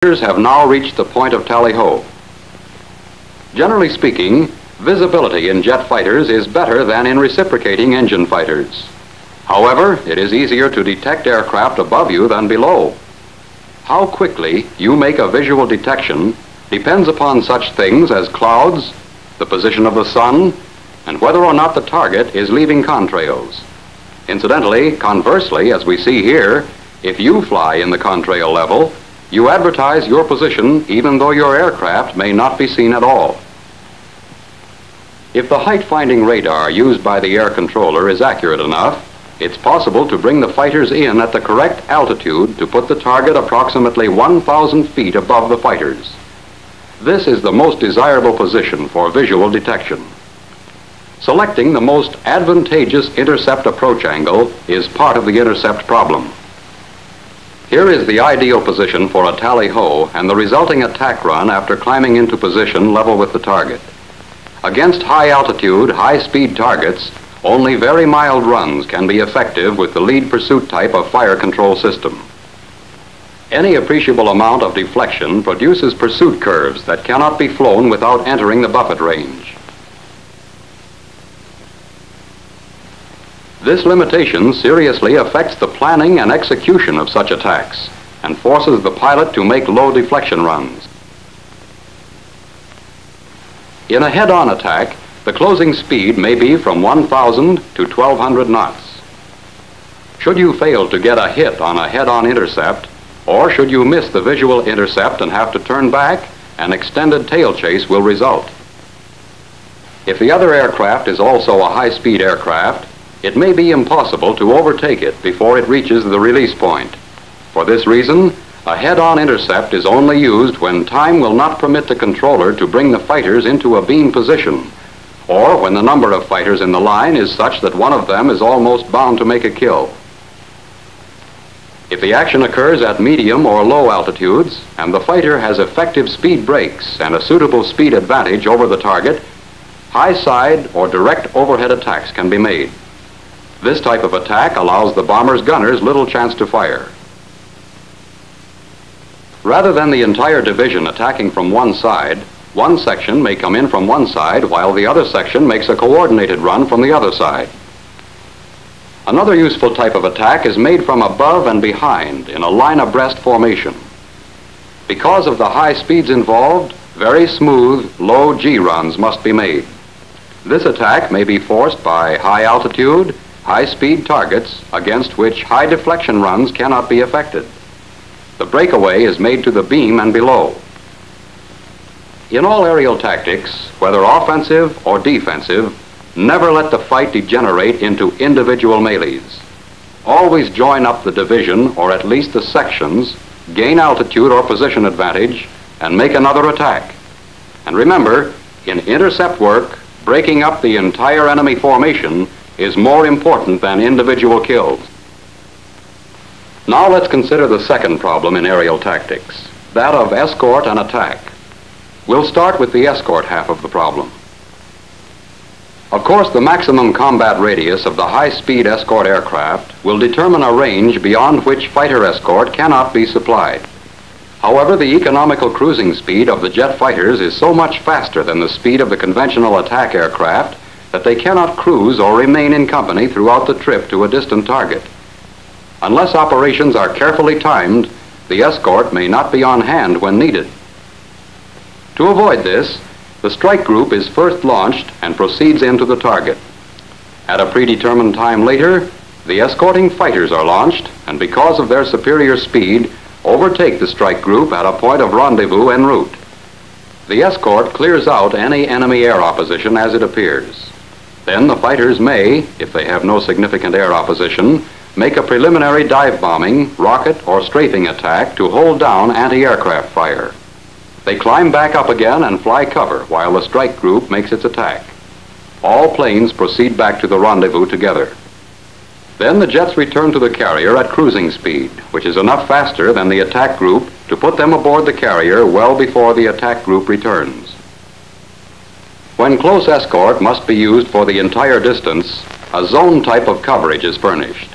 Fighters have now reached the point of tally-ho. Generally speaking, visibility in jet fighters is better than in reciprocating engine fighters. However, it is easier to detect aircraft above you than below. How quickly you make a visual detection depends upon such things as clouds, the position of the sun, and whether or not the target is leaving contrails. Incidentally, conversely, as we see here, if you fly in the contrail level, you advertise your position even though your aircraft may not be seen at all. If the height-finding radar used by the air controller is accurate enough, it's possible to bring the fighters in at the correct altitude to put the target approximately 1,000 feet above the fighters. This is the most desirable position for visual detection. Selecting the most advantageous intercept approach angle is part of the intercept problem. Here is the ideal position for a tally-ho and the resulting attack run after climbing into position level with the target. Against high-altitude, high-speed targets, only very mild runs can be effective with the lead pursuit type of fire control system. Any appreciable amount of deflection produces pursuit curves that cannot be flown without entering the buffet range. This limitation seriously affects the planning and execution of such attacks and forces the pilot to make low deflection runs. In a head-on attack, the closing speed may be from 1,000 to 1,200 knots. Should you fail to get a hit on a head-on intercept, or should you miss the visual intercept and have to turn back, an extended tail chase will result. If the other aircraft is also a high-speed aircraft, it may be impossible to overtake it before it reaches the release point. For this reason, a head-on intercept is only used when time will not permit the controller to bring the fighters into a beam position, or when the number of fighters in the line is such that one of them is almost bound to make a kill. If the action occurs at medium or low altitudes, and the fighter has effective speed brakes and a suitable speed advantage over the target, high side or direct overhead attacks can be made. This type of attack allows the bomber's gunners little chance to fire. Rather than the entire division attacking from one side, one section may come in from one side while the other section makes a coordinated run from the other side. Another useful type of attack is made from above and behind in a line abreast formation. Because of the high speeds involved, very smooth, low G runs must be made. This attack may be forced by high altitude, high-speed targets against which high deflection runs cannot be effected. The breakaway is made to the beam and below. In all aerial tactics, whether offensive or defensive, never let the fight degenerate into individual melees. Always join up the division or at least the sections, gain altitude or position advantage, and make another attack. And remember, in intercept work, breaking up the entire enemy formation is more important than individual kills. Now let's consider the second problem in aerial tactics, that of escort and attack. We'll start with the escort half of the problem. Of course, the maximum combat radius of the high-speed escort aircraft will determine a range beyond which fighter escort cannot be supplied. However, the economical cruising speed of the jet fighters is so much faster than the speed of the conventional attack aircraft that they cannot cruise or remain in company throughout the trip to a distant target. Unless operations are carefully timed, the escort may not be on hand when needed. To avoid this, the strike group is first launched and proceeds into the target. At a predetermined time later, the escorting fighters are launched and because of their superior speed, overtake the strike group at a point of rendezvous en route. The escort clears out any enemy air opposition as it appears. Then the fighters may, if they have no significant air opposition, make a preliminary dive bombing, rocket, or strafing attack to hold down anti-aircraft fire. They climb back up again and fly cover while the strike group makes its attack. All planes proceed back to the rendezvous together. Then the jets return to the carrier at cruising speed, which is enough faster than the attack group to put them aboard the carrier well before the attack group returns. When close escort must be used for the entire distance, a zone type of coverage is furnished.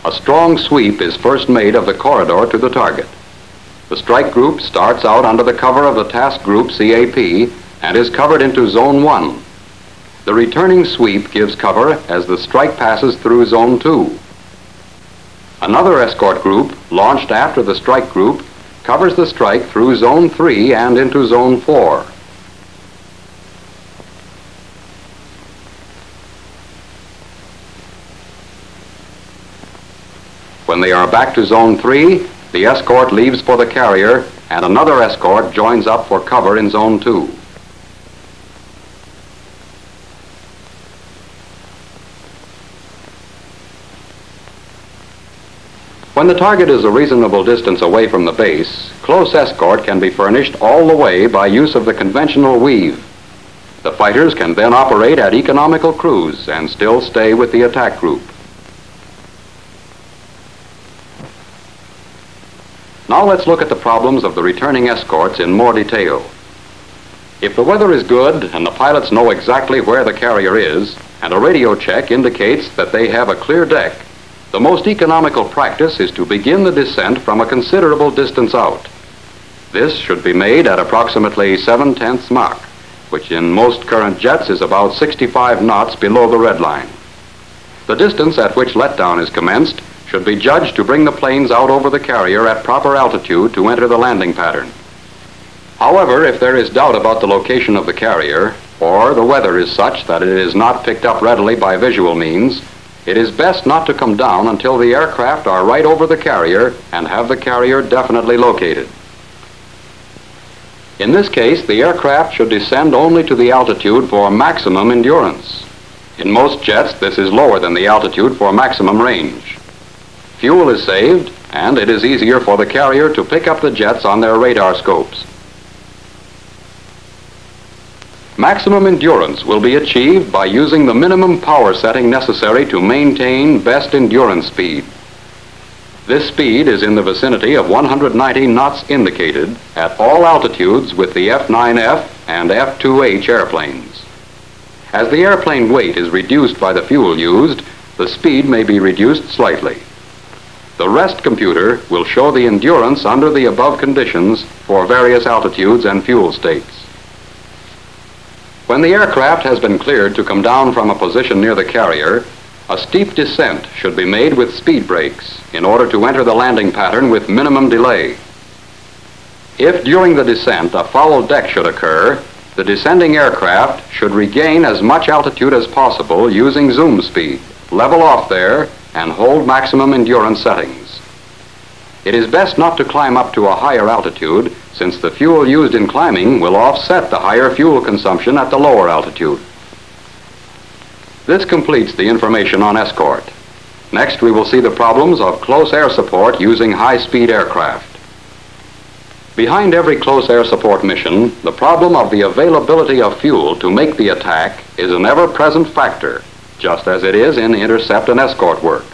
A strong sweep is first made of the corridor to the target. The strike group starts out under the cover of the task group CAP and is covered into Zone 1. The returning sweep gives cover as the strike passes through Zone 2. Another escort group, launched after the strike group, covers the strike through Zone 3 and into Zone 4. When they are back to Zone 3, the escort leaves for the carrier and another escort joins up for cover in Zone 2. When the target is a reasonable distance away from the base, close escort can be furnished all the way by use of the conventional weave. The fighters can then operate at economical cruise and still stay with the attack group. Now let's look at the problems of the returning escorts in more detail. If the weather is good and the pilots know exactly where the carrier is, and a radio check indicates that they have a clear deck, the most economical practice is to begin the descent from a considerable distance out. This should be made at approximately 7/10 Mach, which in most current jets is about 65 knots below the red line. The distance at which letdown is commenced should be judged to bring the planes out over the carrier at proper altitude to enter the landing pattern. However, if there is doubt about the location of the carrier, or the weather is such that it is not picked up readily by visual means, it is best not to come down until the aircraft are right over the carrier and have the carrier definitely located. In this case, the aircraft should descend only to the altitude for maximum endurance. In most jets, this is lower than the altitude for maximum range. Fuel is saved, and it is easier for the carrier to pick up the jets on their radar scopes. Maximum endurance will be achieved by using the minimum power setting necessary to maintain best endurance speed. This speed is in the vicinity of 190 knots indicated at all altitudes with the F9F and F2H airplanes. As the airplane weight is reduced by the fuel used, the speed may be reduced slightly. The rest computer will show the endurance under the above conditions for various altitudes and fuel states. When the aircraft has been cleared to come down from a position near the carrier, a steep descent should be made with speed brakes in order to enter the landing pattern with minimum delay. If during the descent a foul deck should occur, the descending aircraft should regain as much altitude as possible using zoom speed, level off there, and hold maximum endurance settings. It is best not to climb up to a higher altitude, since the fuel used in climbing will offset the higher fuel consumption at the lower altitude. This completes the information on escort. Next, we will see the problems of close air support using high-speed aircraft. Behind every close air support mission, the problem of the availability of fuel to make the attack is an ever-present factor, just as it is in intercept and escort work.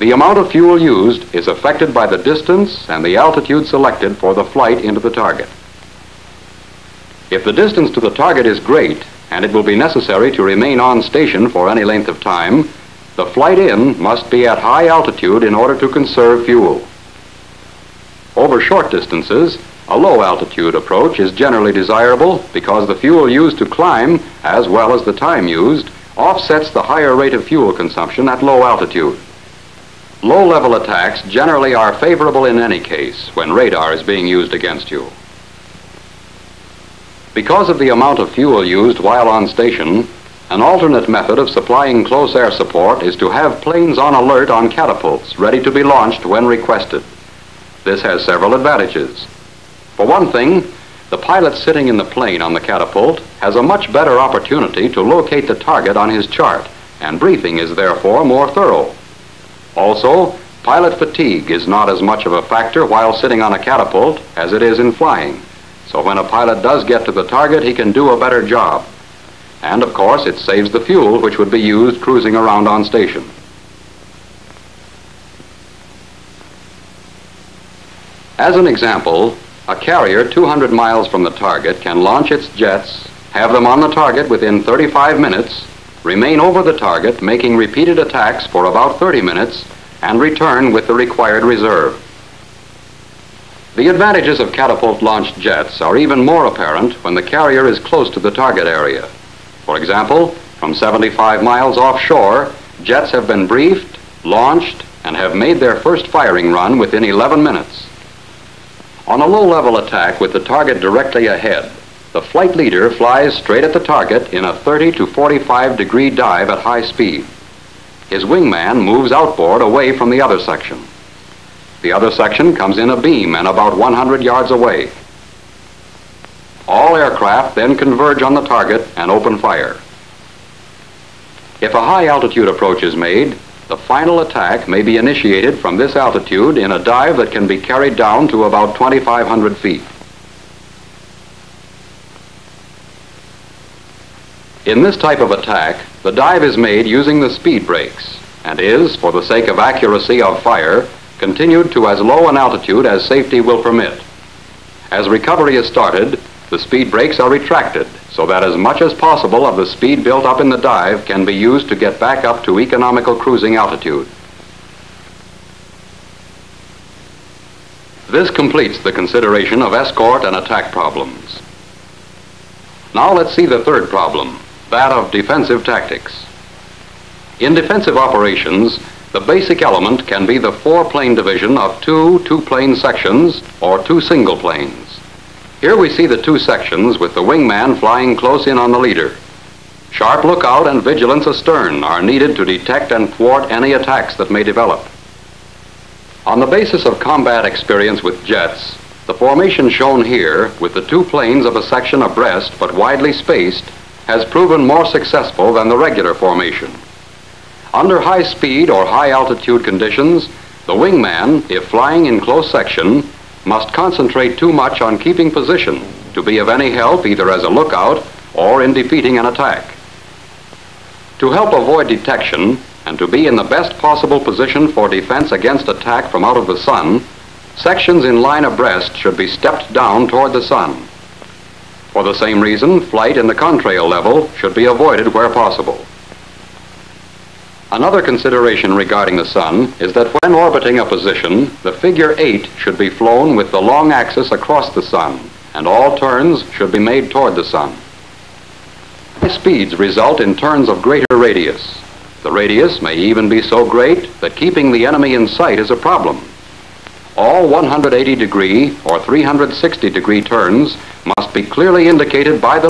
The amount of fuel used is affected by the distance and the altitude selected for the flight into the target. If the distance to the target is great and it will be necessary to remain on station for any length of time, the flight in must be at high altitude in order to conserve fuel. Over short distances, a low altitude approach is generally desirable because the fuel used to climb, as well as the time used, offsets the higher rate of fuel consumption at low altitude. Low-level attacks generally are favorable in any case when radar is being used against you. Because of the amount of fuel used while on station, an alternate method of supplying close air support is to have planes on alert on catapults ready to be launched when requested. This has several advantages. For one thing, the pilot sitting in the plane on the catapult has a much better opportunity to locate the target on his chart, and briefing is therefore more thorough. Also, pilot fatigue is not as much of a factor while sitting on a catapult as it is in flying. So when a pilot does get to the target, he can do a better job. And of course, it saves the fuel which would be used cruising around on station. As an example, a carrier 200 miles from the target can launch its jets, have them on the target within 35 minutes, remain over the target, making repeated attacks for about 30 minutes, and return with the required reserve. The advantages of catapult-launched jets are even more apparent when the carrier is close to the target area. For example, from 75 miles offshore, jets have been briefed, launched, and have made their first firing run within 11 minutes. On a low-level attack with the target directly ahead, the flight leader flies straight at the target in a 30 to 45 degree dive at high speed. His wingman moves outboard away from the other section. The other section comes in a beam and about 100 yards away. All aircraft then converge on the target and open fire. If a high-altitude approach is made, the final attack may be initiated from this altitude in a dive that can be carried down to about 2,500 feet. In this type of attack, the dive is made using the speed brakes and is, for the sake of accuracy of fire, continued to as low an altitude as safety will permit. As recovery is started, the speed brakes are retracted so that as much as possible of the speed built up in the dive can be used to get back up to economical cruising altitude. This completes the consideration of escort and attack problems. Now let's see the third problem, that of defensive tactics. In defensive operations, the basic element can be the four-plane division of two two-plane sections or two single planes. Here we see the two sections with the wingman flying close in on the leader. Sharp lookout and vigilance astern are needed to detect and thwart any attacks that may develop. On the basis of combat experience with jets, the formation shown here with the two planes of a section abreast but widely spaced has proven more successful than the regular formation. Under high speed or high altitude conditions, the wingman, if flying in close section, must concentrate too much on keeping position to be of any help either as a lookout or in defeating an attack. To help avoid detection and to be in the best possible position for defense against attack from out of the sun, sections in line abreast should be stepped down toward the sun. For the same reason, flight in the contrail level should be avoided where possible. Another consideration regarding the sun is that when orbiting a position, the figure 8 should be flown with the long axis across the sun, and all turns should be made toward the sun. High speeds result in turns of greater radius. The radius may even be so great that keeping the enemy in sight is a problem. All 180 degree or 360 degree turns must be clearly indicated by the